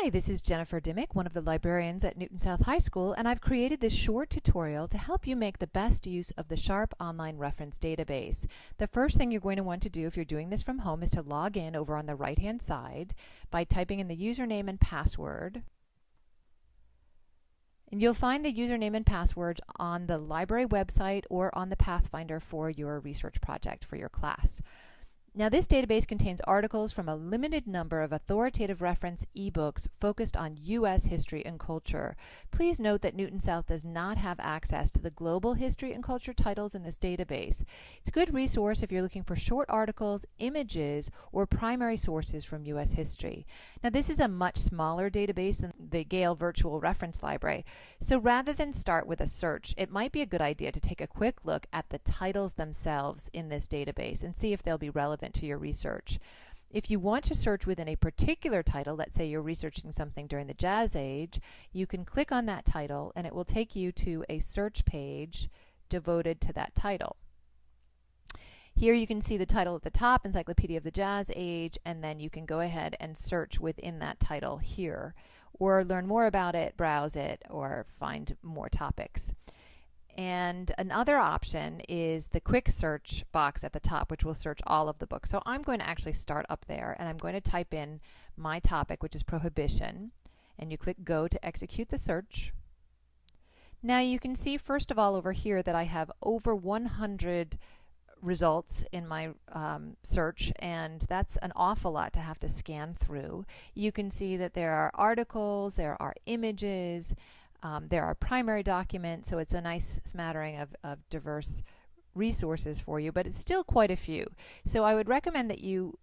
Hi, this is Jennifer Dimmick, one of the librarians at Newton South High School, and I've created this short tutorial to help you make the best use of the Sharpe Online Reference database. The first thing you're going to want to do if you're doing this from home is to log in over on the right-hand side by typing in the username and password. And you'll find the username and password on the library website or on the Pathfinder for your research project for your class. Now, this database contains articles from a limited number of authoritative reference ebooks focused on U.S. history and culture. Please note that Newton South does not have access to the global history and culture titles in this database. It's a good resource if you're looking for short articles, images, or primary sources from U.S. history. Now, this is a much smaller database than the Gale Virtual Reference Library, so rather than start with a search, it might be a good idea to take a quick look at the titles themselves in this database and see if they'll be relevant to your research. If you want to search within a particular title, let's say you're researching something during the Jazz Age, you can click on that title and it will take you to a search page devoted to that title. Here you can see the title at the top, Encyclopedia of the Jazz Age, and then you can go ahead and search within that title here, or learn more about it, browse it, or find more topics. And another option is the quick search box at the top, which will search all of the books. So I'm going to actually start up there, and I'm going to type in my topic, which is prohibition, and you click go to execute the search. Now you can see first of all over here that I have over 100 results in my search, and that's an awful lot to have to scan through. You can see that there are articles, there are images, there are primary documents, so it's a nice smattering of diverse resources for you, but it's still quite a few. So I would recommend that you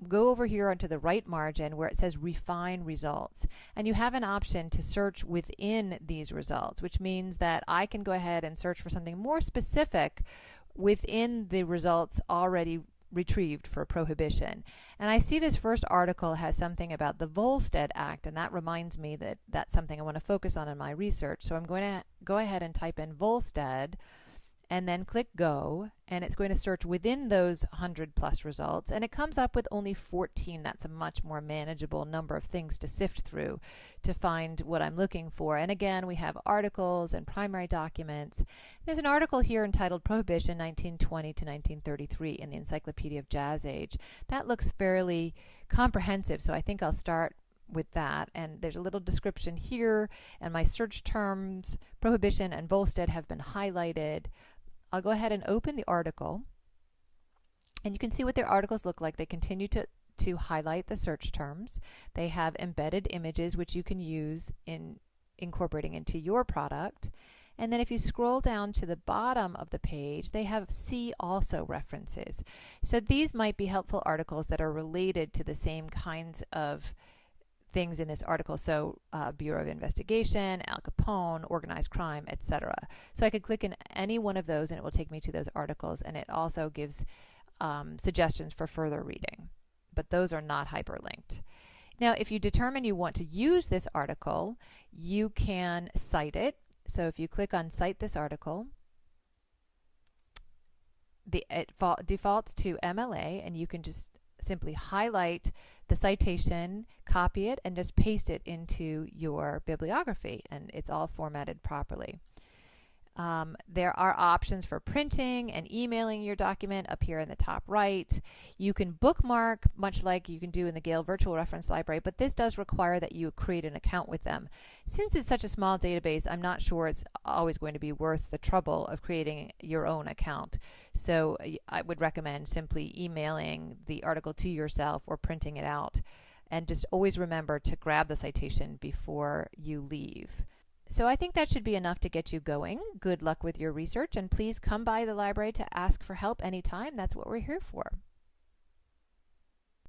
go over here onto the right margin where it says refine results, and you have an option to search within these results, which means that I can go ahead and search for something more specific within the results already retrieved for prohibition. And I see this first article has something about the Volstead Act, and that reminds me that that's something I want to focus on in my research. So I'm going to go ahead and type in Volstead and then click go, and it's going to search within those 100+ results, and it comes up with only 14. That's a much more manageable number of things to sift through to find what I'm looking for. And again, we have articles and primary documents. There's an article here entitled Prohibition 1920 to 1933 in the Encyclopedia of Jazz Age. That looks fairly comprehensive, so I think I'll start with that. And there's a little description here, and my search terms, prohibition and Volstead, have been highlighted. I'll go ahead and open the article, and you can see what their articles look like. They continue to highlight the search terms. They have embedded images which you can use in incorporating into your product. And then if you scroll down to the bottom of the page, they have see also references. So these might be helpful articles that are related to the same kinds of things in this article, so Bureau of Investigation, Al Capone, organized crime, etc. So I could click in any one of those and it will take me to those articles, and it also gives suggestions for further reading, but those are not hyperlinked. Now, if you determine you want to use this article, you can cite it. So if you click on Cite this article, it defaults to MLA, and you can just simply highlight the citation, copy it, and just paste it into your bibliography, and it's all formatted properly. There are options for printing and emailing your document up here in the top right. You can bookmark, much like you can do in the Gale Virtual Reference Library, but this does require that you create an account with them. Since it's such a small database, I'm not sure it's always going to be worth the trouble of creating your own account. So I would recommend simply emailing the article to yourself or printing it out. And just always remember to grab the citation before you leave. So I think that should be enough to get you going. Good luck with your research, and please come by the library to ask for help anytime. That's what we're here for.